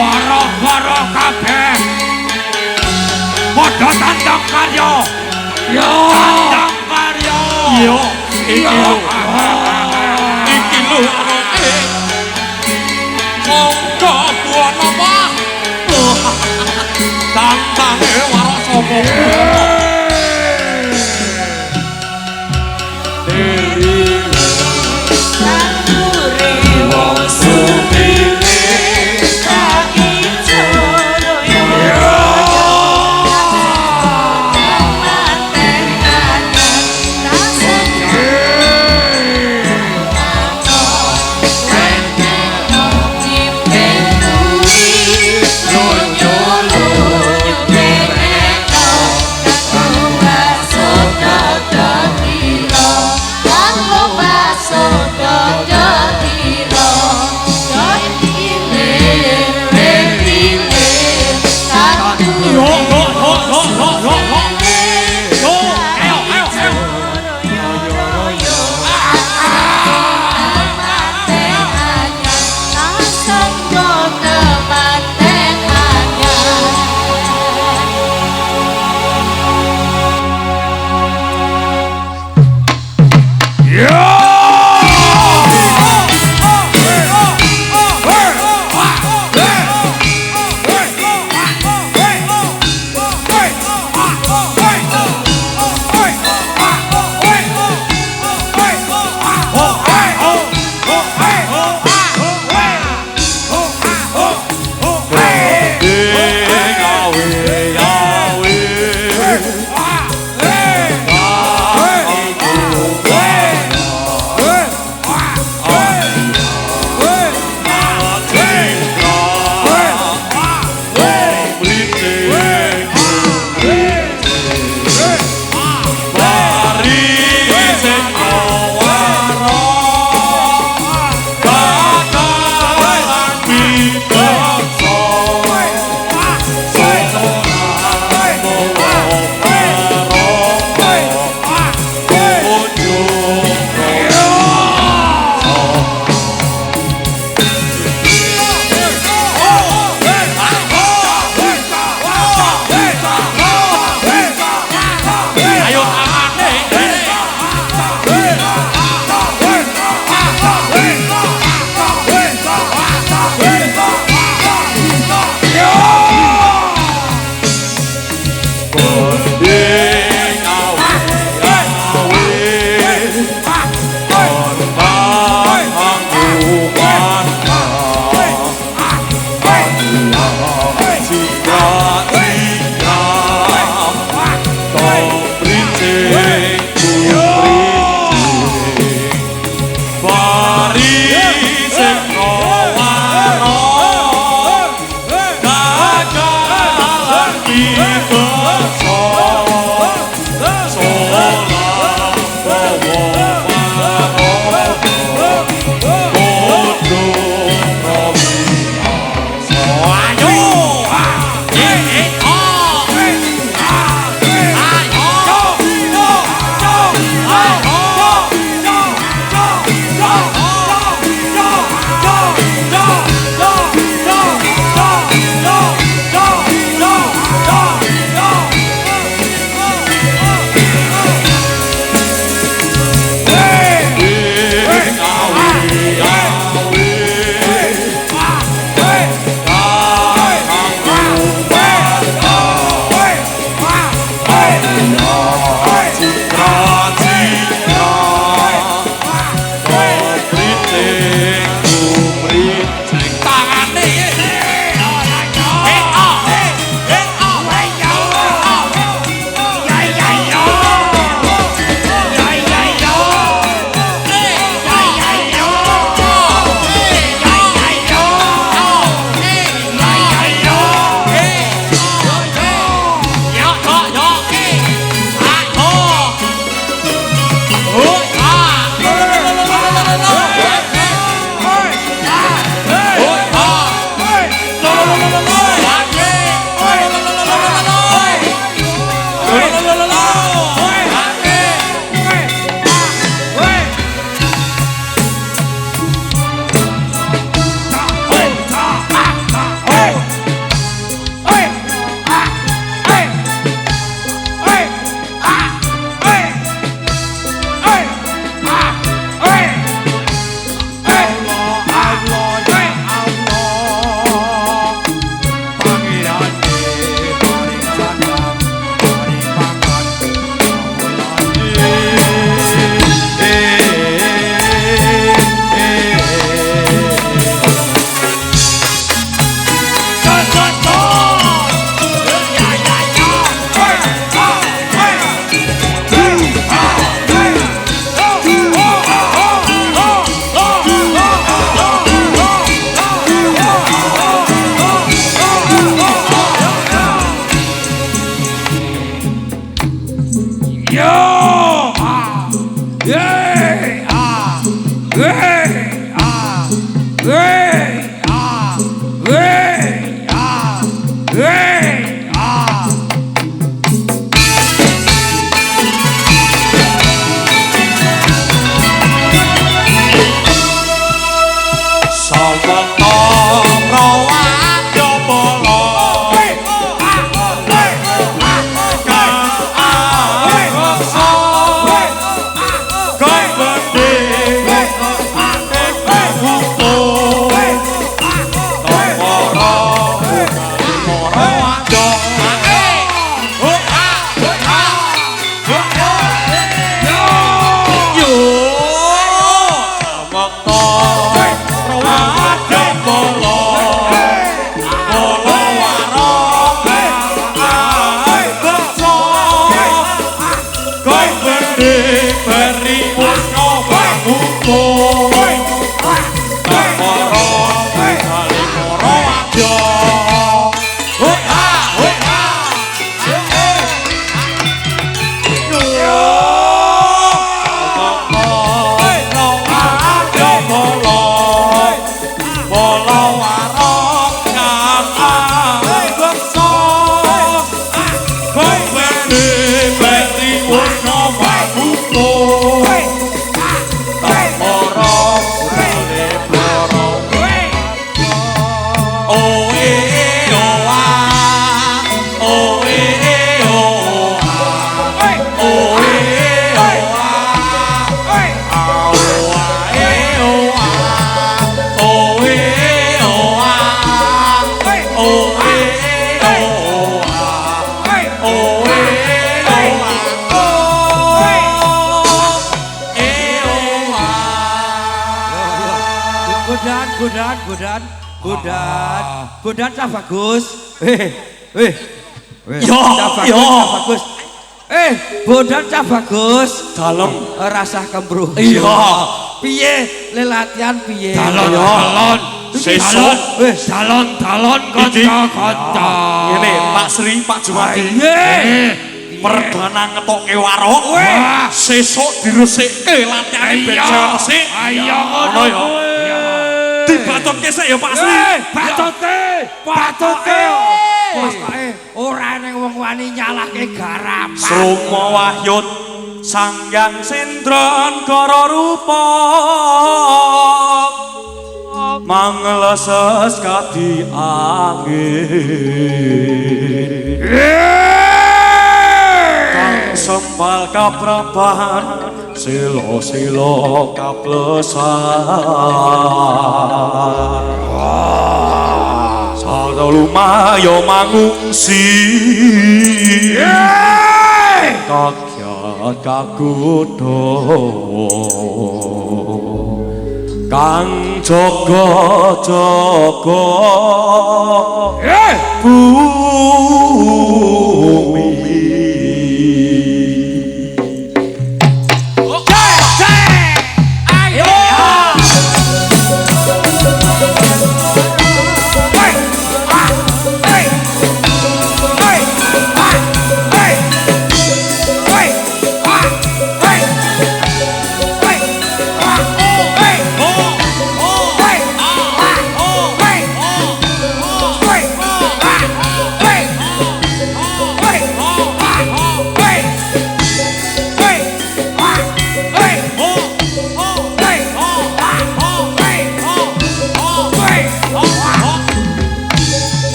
Waro-waro kabeh. Padha tandang karya. Yo tandang karya. Yo iki lho. Iki lho monggo buana mah. Tantange waro sapa? bangsa kompeni beti wono mabuto tamara budale para oe oa oe oa oe Godan cah bagus. Bagus. Bodan cah bagus. Dalem Rasah kembruh. Iya. Piye le latihan piye? Dalon. Sesuk dalon kanca-kanca. Ngene Pak Sri, Pak Jumadi. Perdana ngetokke warok. Sesuk diresikke latihan ben resik. Ayo ngono ya. Dibatokke sik ya Pak Sri. Batoke. Pokoke ora ning wong wani nyalahke garapan. Sroma wahyut Sanghyang Sendron Kara Rupa mangleses kadi angin kang sempal kapraban silo-silo kaplesan sada lumayo mangungsi kakyat kakudo kang jaga-jaga bumi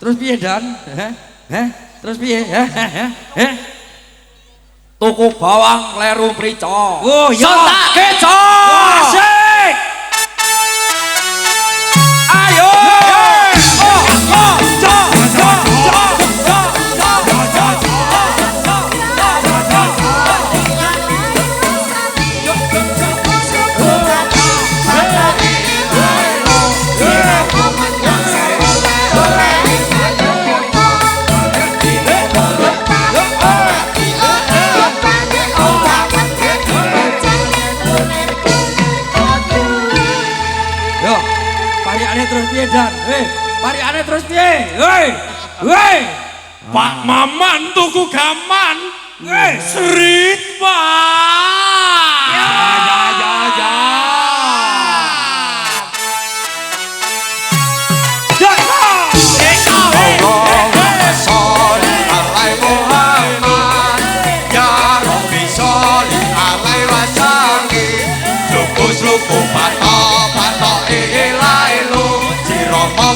Terus piye Dan? Terus piye? Tuku bawang kleru mrica. Oh ya. Sontak keco. Asik. Ayo. Parikane terus piye Dan? Parikane terus piye? Hei. Pak Maman tuku gaman. Srit Pak. Ya.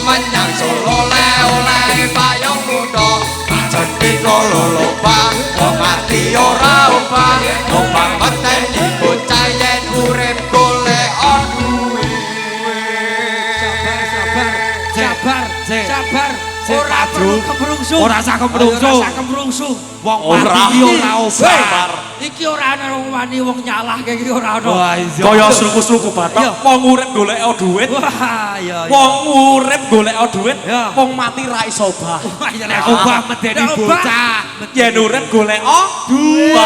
Menyang Solo oleh payung muda jadi lolo bang mati ora ubang ubang mateni bocah yen urip golek Sabar. Ora perlu kebrungsu. Ora usah kebrungsu. Wong mati ora sabar. Iki ora ana wong wani wong nyalahke iki ora ana. Wah iya. Kaya sluku-sluku batok wong urip golek dhuwit. Wah iya. Wong urip golek dhuwit, wong mati ra iso obah. Wah iya Nek obah medeni bocah. Yen urip golek dhuwit.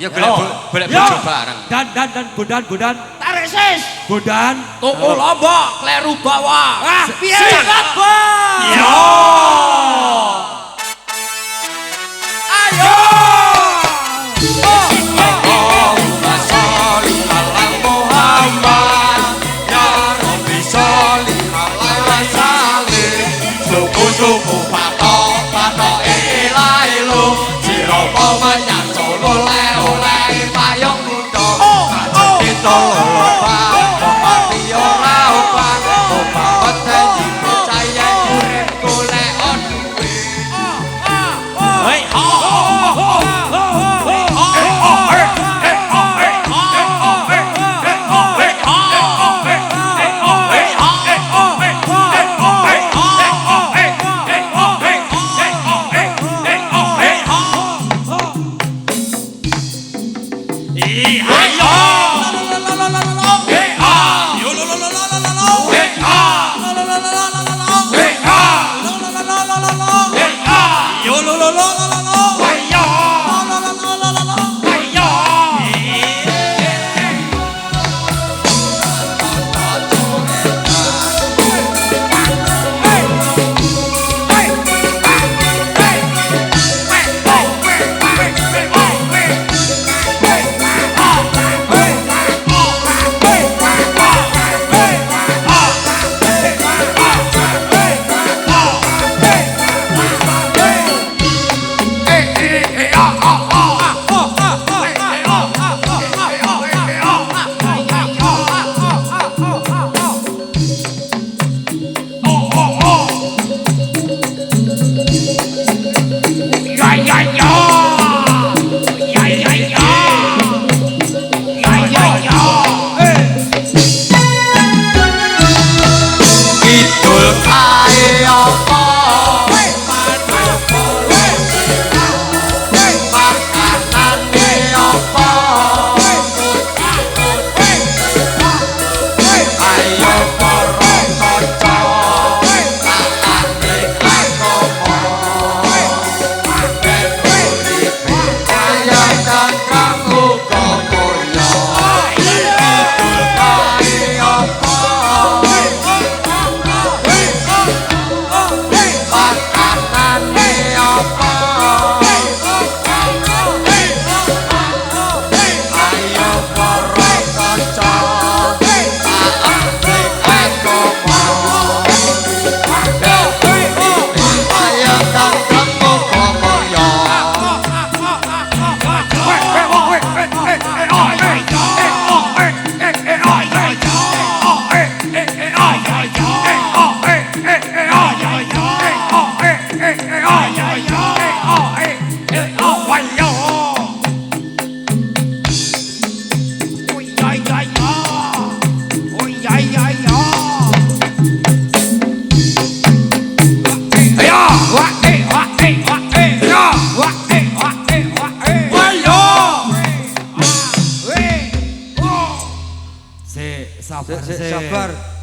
ya golek bojo bareng Dan Bodan. Tarik sis. Bodan. Tuku lombok kleru bawah. Ah, piye? Sikat, Bang. Yo. Ayo. Allahumma sholli ala Muhammad ya Rabbi sholli alaihi wasallim suku-suku patok ilahi lu sirapa menyang Solo oleh payung muda kita lolobang mati ora obang obang medeni bocah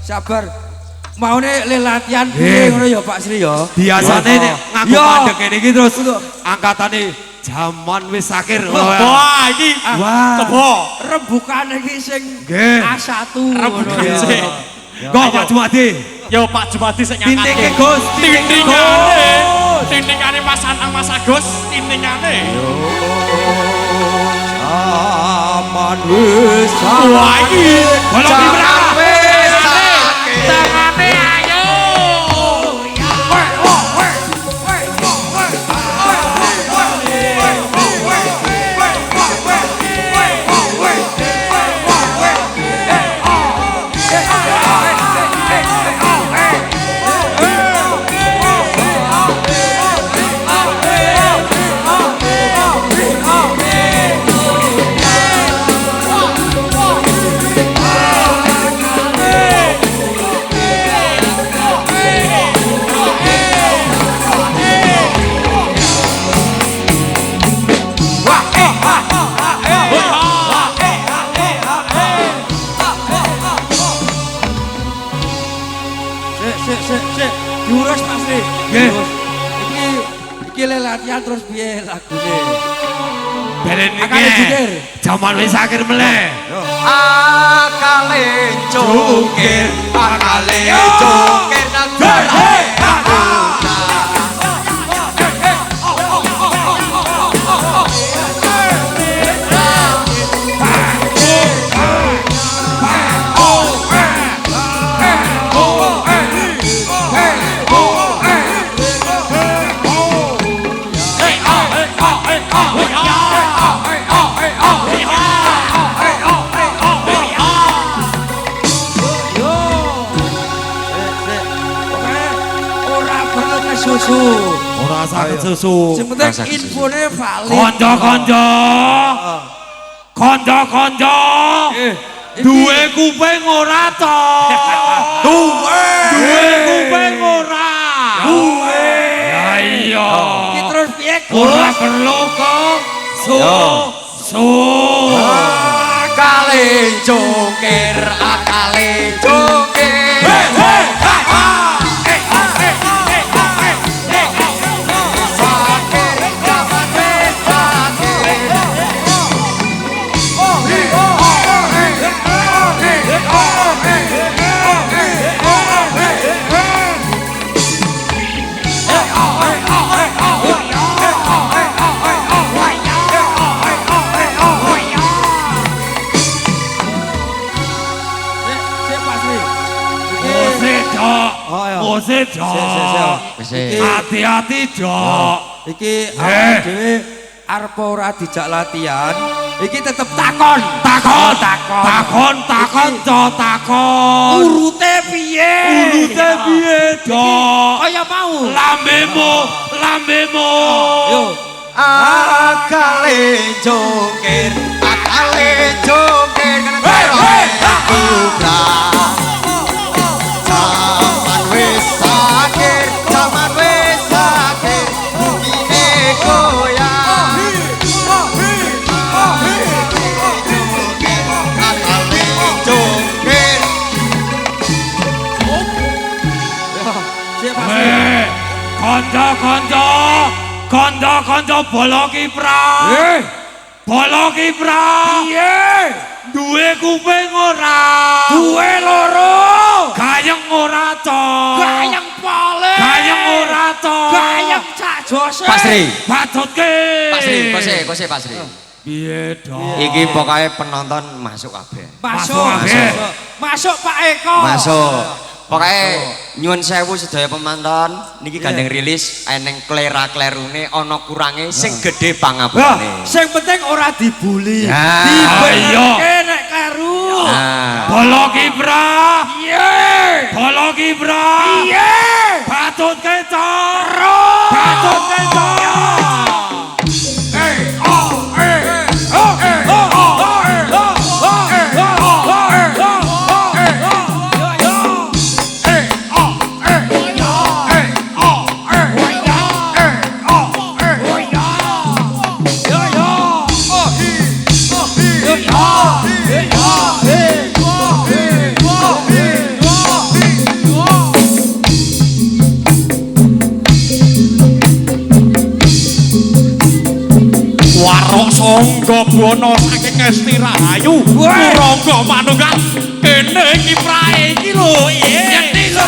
sabar. Maune le latihan piye ngono ya Pak Sri ya. Biasane nek nganggo Yo. mandek kene iki terus angkatane jaman wis akhir. Wah, iki Wah. kebo. Rembukane iki sing Nggih. A1 ngono Rembukan ya. sih. Kok Pak Jumadi? Yo Pak Jumadi sing nyangkate. Tintinge Gus, tintinge Tintingane. Gus. Tintingane Mas Anang Mas Agus, tintingane. Aman wis Wah, iki Bolong Ibra. tangane ayo. Sik. Diurus Mas Ri. Nggih. Diurus. Iki le latihan terus piye lagune? Beren Akale iki. jikir. Jaman wis akhir meleh. Akale cukir, akale cukir nang dalane aguna. Ora perlu kesusu. Ora saged susu. Sing penting infone valid. Kanca-kanca. Kanca-kanca. Duwe kuping ora to? Duwe kuping ora. Duwe. Ya iya. Iki terus piye? Ora perlu kok. Su. Akale cukir, akale cukir. Sakir, jaman wis sakir. Sik Pak Sri. Ose dok. Oh, ya. Ose dok. Iki Hati-hati dok. iki awake dhewe arep ora dijak latihan, iki tetep takon. Takon. Takon dok. Takon. Urute piye? Urute piye dok? Kaya mau. Lambemu. Yo. Akale cukir, akale cukir. Jaman wis sakir, jaman wis sakir. Bumine goyang. Akale cukir. Sik Pak Sri. Kanca-kanca bola kiprah. Bola kiprah. Duwe kuping ora? Duwe loro. Gayeng ora to? Gayeng pole. Gayeng ora to? Gayeng sak jose. Pak Sri, Batutke. Pak Sri. Piye dok? Iki pokoknya penonton masuk kabeh. Masuk. kabeh. Masuk Pak Eko. Masuk. Pokoknya nyuwun sewu sedaya penonton niki gandeng rilis eneng klera-klerune ana kurange sing gedhe pangapune. Sing penting ora dibuli. Ya. Dibeneke nek kleru. Nah, Bola kiprah. Piye? Bola kiprah. Piye? Batutke to? Terus. Batutke to? Monggo Buwana saking Ngesti Rahayu Rangga manunggal kene iki prae iki lho Yeti lho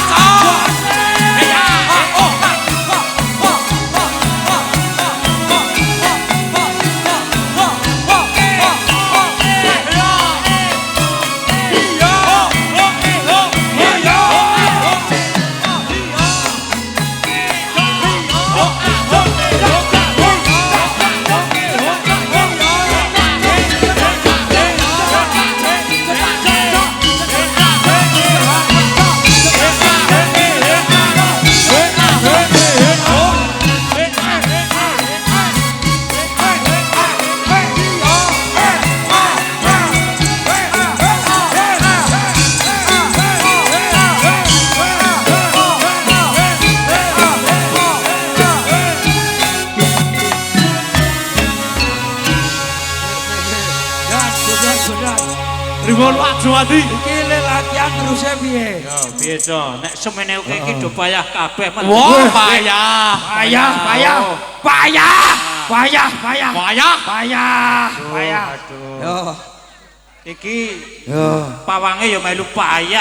Ribon Pak Jumadi. Iki latihan terus piye? Yo, piye to? Nek semene iki do payah kabeh. Wah, payah. Aduh. Yo. Iki Yo. pawange ya melu payah.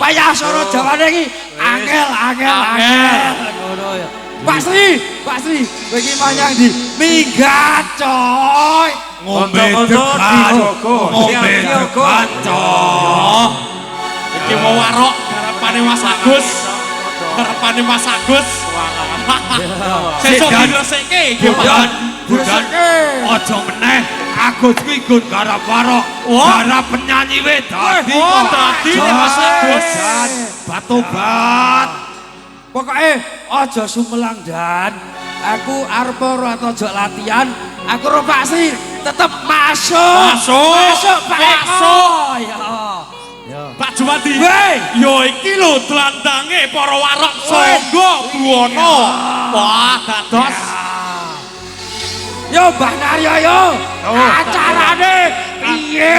Payah soro Jawane iki angel. Ngono ya. Pak Sri, kowe iki manyang di minggat coy. Ngombe degan. Iki mau warok garapane Mas Agus. Sesuk diresike iki Pak. Budan. Aja meneh Agus kuwi nggon garap warok. Garap penyanyi wedadi. Dadi Mas Agus. Batobat. Pokoke aja sumelang dan aku arep ora aja latihan, aku ro Pak Sri tetep masuk Pak Eko. Ya. Pak Jumadi. Weh, Yo iki lho dlandange para warok Sangga Buwana. Wah, dados. yo Mbah Naryo yo. Acarane piye?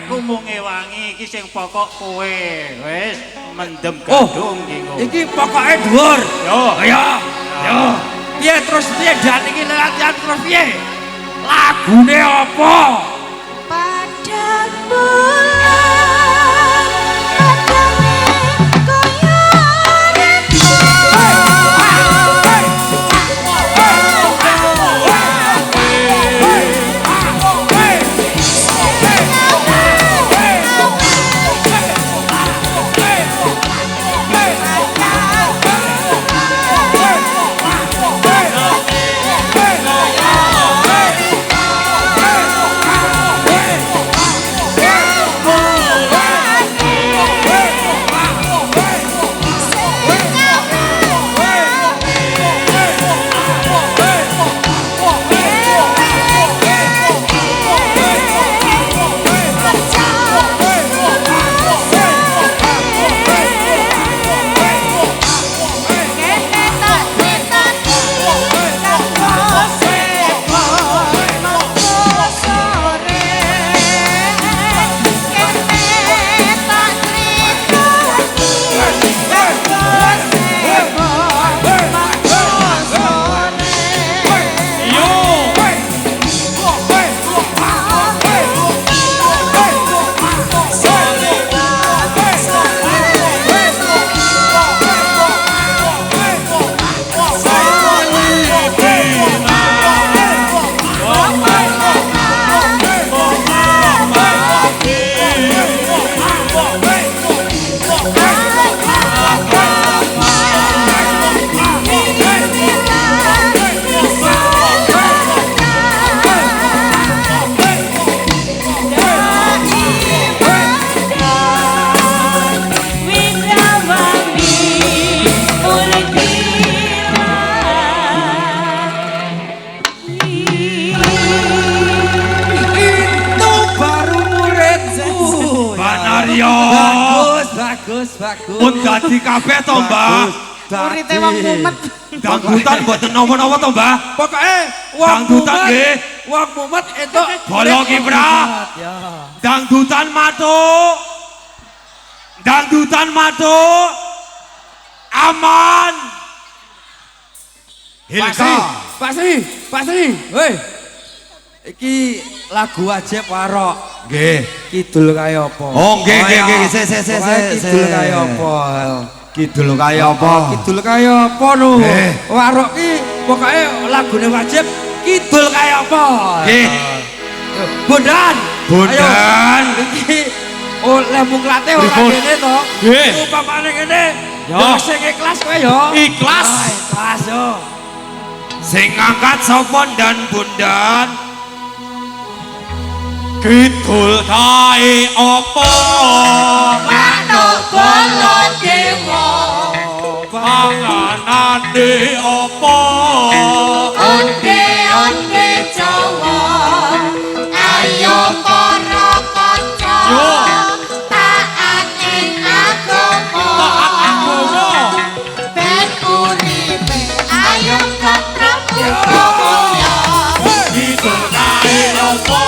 Aku mung ngewangi iki sing pokok kowe. Wis mendem Oh, gadung iki. iki pokoke dhuwur. Yo. Yo. Piye terus piye dan iki latihan terus piye? Lagune apa? Padang bulan padane kaya Bagus. Pun dadi kabeh to, Mbah. Urite wong mumet. Dangdutan mboten napa-napa to, Mbah. Pokoke wong Dangdutan mumet. nggih. Wong mumet entuk Bolo kiprah. Ya. Dangdutan matuk. Dangdutan matuk. Aman. Pak Sri. Woi. Iki lagu wajib warok. Nggih. Kidul kaya apa? Oh, nggih. Kidul kaya apa? Kidul kaya apa? Kidul kaya apa no? Nggih. Warok ki pokoke lagune wajib kidul kaya apa? Nggih. Bondan. Bondan. Iki oleh mungklate ora ngene to. Nggih. Upamane ngene. Yo. Yo sing ikhlas kowe yo. Ikhlas. Ikhlas yo. Sing ngangkat sapa dan Bondan? Kidul kae apa? Manuk balon dewa Panganane apa? onde Jawa ayo para kanca Yo. taat ing agama ben uripe ayo keprap mulya Kidul kae apa?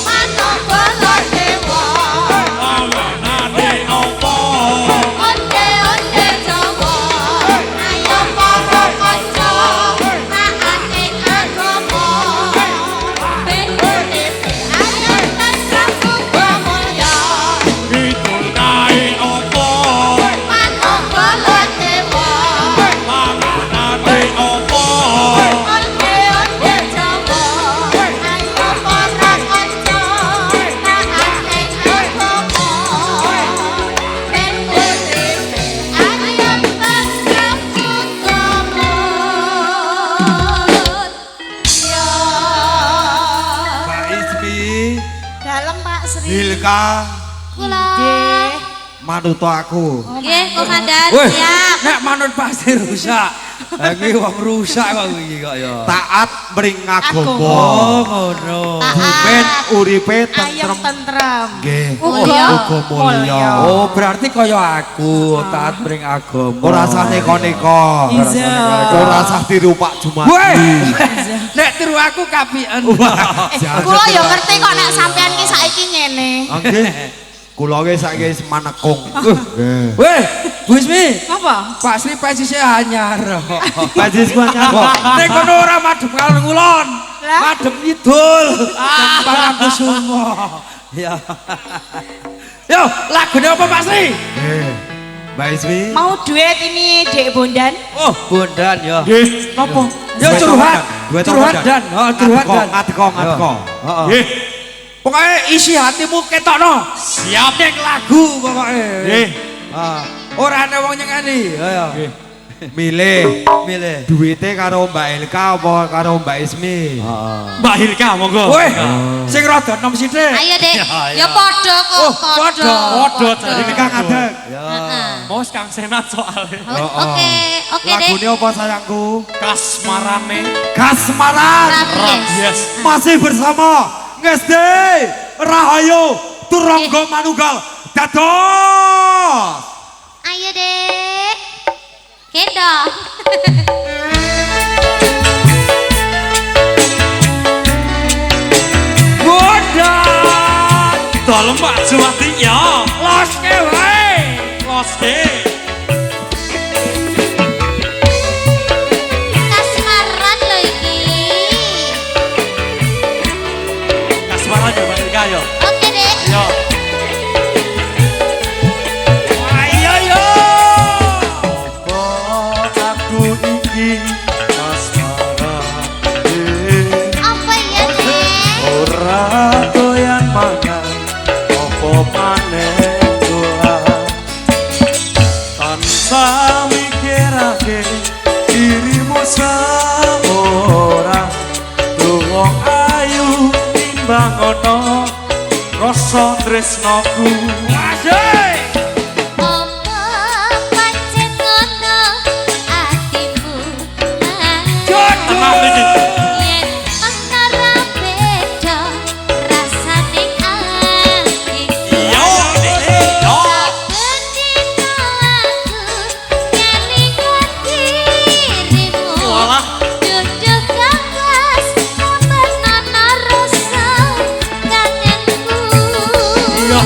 manuk balon dewa Panganane apa? onde Jawa ayo para kanca taat ing agama ben uripe ayo keprap mulya Kidul kae apa? manuk balon dewa Panganane apa? onde Jawa ayo para kanca taat ing agama ben uripe ayo keprap ya Mbak Ismi, dalem Pak Sri Hilka, kula manuto aku. nggih komandan Weh, siap nek manut pasti rusak. Iki wong rusak kok iki kok ya. Taat mring agama. Oh, ngono. Ben uripe ayam tentrem. tentrem Nggih. Mulya. Uga mulya. Oh, berarti kaya aku taat mring agama. Ora usah neko-neko. Ora usah tiru Pak Jumat. Weh, nek tiru aku kapiken. kula ya ngerti kok nek sampean ki saiki ngene Nggih. Kula ge saiki wis manekung. Nggih. Weh, Bu Ismi. apa Pak Sri pesise anyar. Pajis ku anyar kok. Nek kono ora madhep kalon ngulon. Lah? Madhep ngidul. Parangku sumo. Ya. Yo, lagune apa Pak Sri? Nggih. Mbak Ismi. mau duet ini Dek Bondan Oh, Bondan ya. Nggih. Napa? Yo Duet curhat. Duet Curhat Bondan. dan, oh curhat dan. Ngateko. Heeh. Nggih. Pokoknya isi hatimu ketokno. Siap. Ning lagu pokoknya. Nggih. Ah, ora ana wong nyengani. Ayo. Milih Milih. duwite karo Mbak Hilka apa karo Mbak Ismi? Mbak Hilka monggo. Weh, sing rada nom sithik. ayo Dek ya padha kok Oh, padha. Padha jadi Ini Kang Adek. Mos Kang Senat soalnya. oke Dek Lagune apa sayangku? Kasmarane. Kasmaran. Rapies. Yes. Masih bersama Ngesti Rahayu Turangga Manunggal Dados. ayo Dek gendong Bondan. Tolong Pak Juwati ya. Loske wae. Loske. kasmaran lho iki Kasmaran ya Mbak Hilka ya. oke Dek Yo. Ayo yo. Aku iki kasmarane apa ya Dek ora doyan mangan apa maneh dolan tansah mikirake dirimu seorang wong ayu timbang ono rasa tresnaku. Asik. Apa pancen ngono atimu Jodoh. yen antara beda rasane ati Iya. Yo. saben dina aku kelingan dirimu Walah. duduk kangkas sampeyan ana rasa kangenku Iya.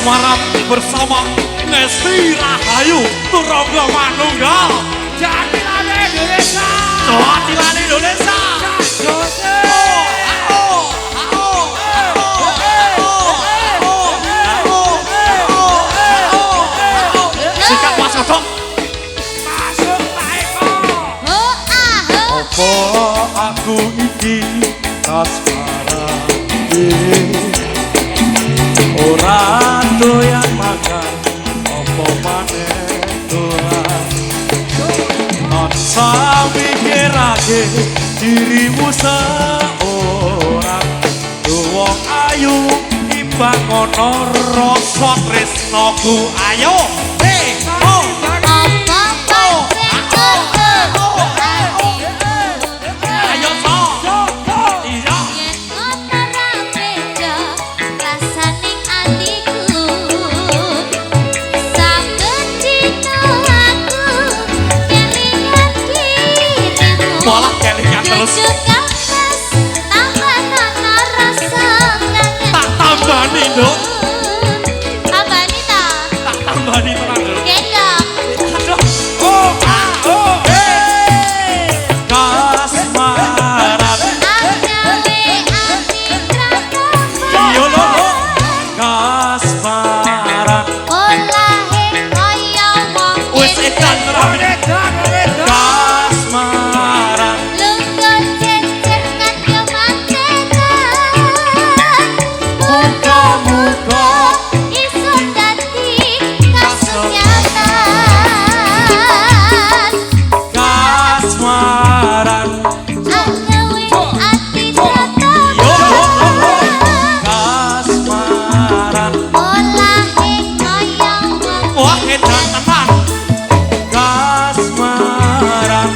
Kasmaran bersama Ngesti Rahayu Turangga Manunggal. Jatilan Indonesia. Jatilan Indonesia. Sikap Mas Odong. Masuk Pak Eko. Apa aku iki kasmaran ora doyan makan apa maneh dolan tansah mikirake dirimu seorang wong ayu imbang ana rasa tresnaku ayo malah kelingan terus tak tambani dong tak tambani tenang dong kasmaran iya lho kasmaran wis edan rapi kasmaran muka-muka kasmaran kasmaran wah edan tenan kasmaran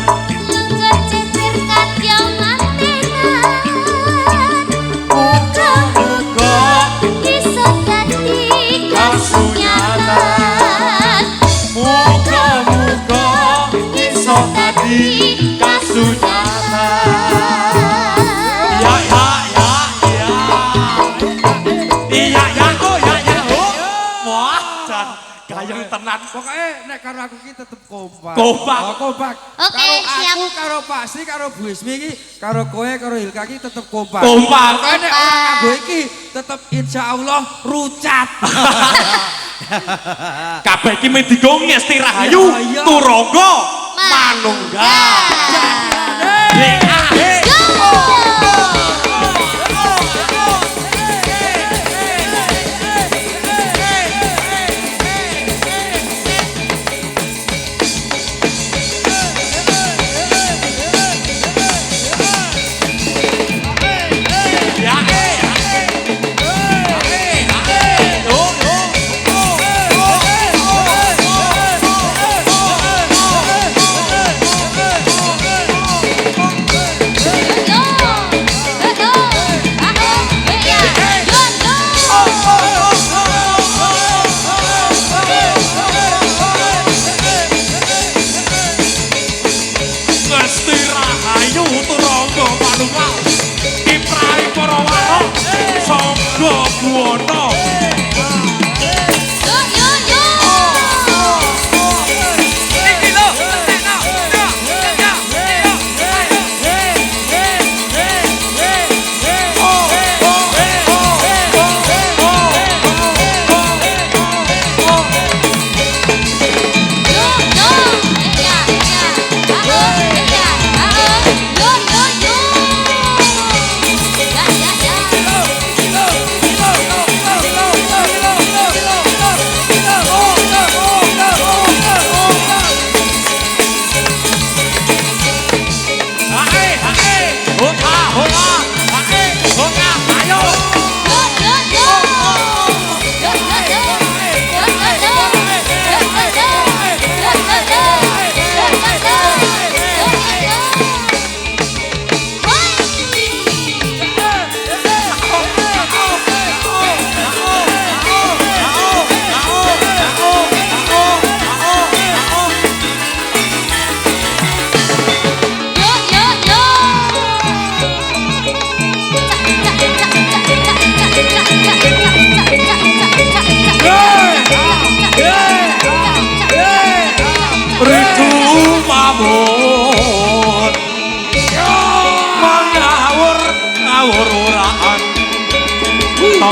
muka-muka iso dadi kasunyatan ya wah jan gayeng tenan Pokoknya nek karo aku ki tetep kompak. Kompak. Oh, kompak. Oke, Karo siap. aku karo Pak Sri karo Bu Ismi ki karo kowe karo Hilka ki tetep kompak. Kompak. Pokoknya nek ora kanggo iki tetep insyaallah rucat. kabeh iki mendigo Ngesti Rahayu Iya. Turangga Manunggal.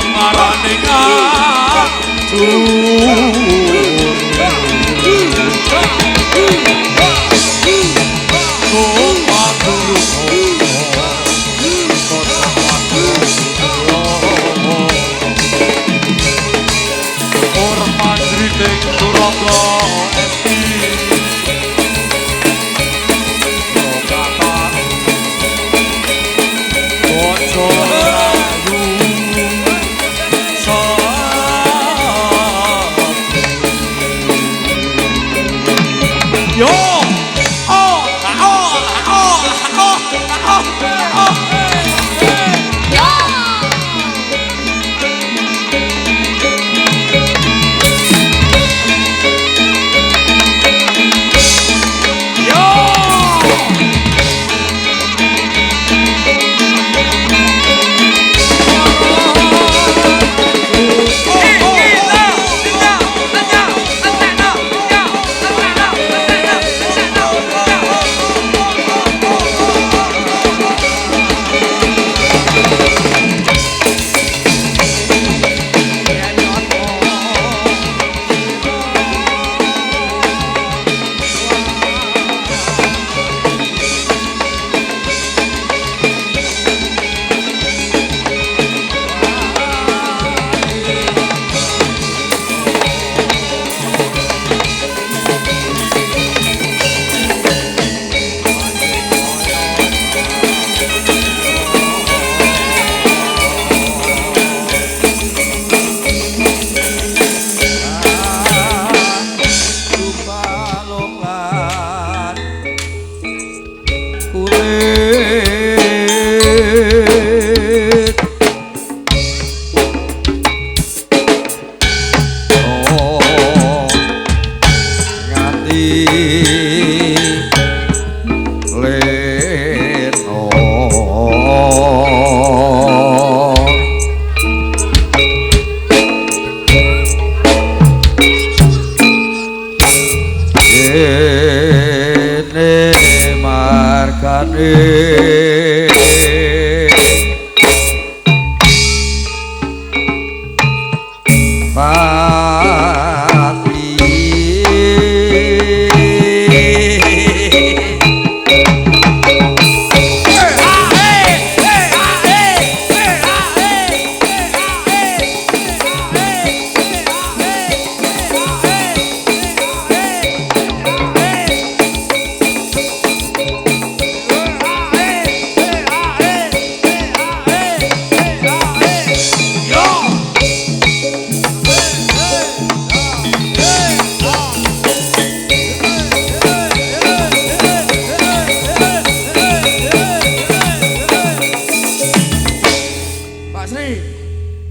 ngarani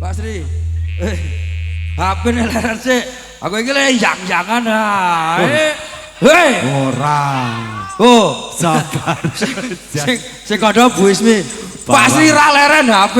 Pak Sri. HP ne leren sik. Aku iki le yang-yangan ha. Hei. Ora. Oh, Sabar. sing kodho Bu Ismi. Pak Sri ra leren HP.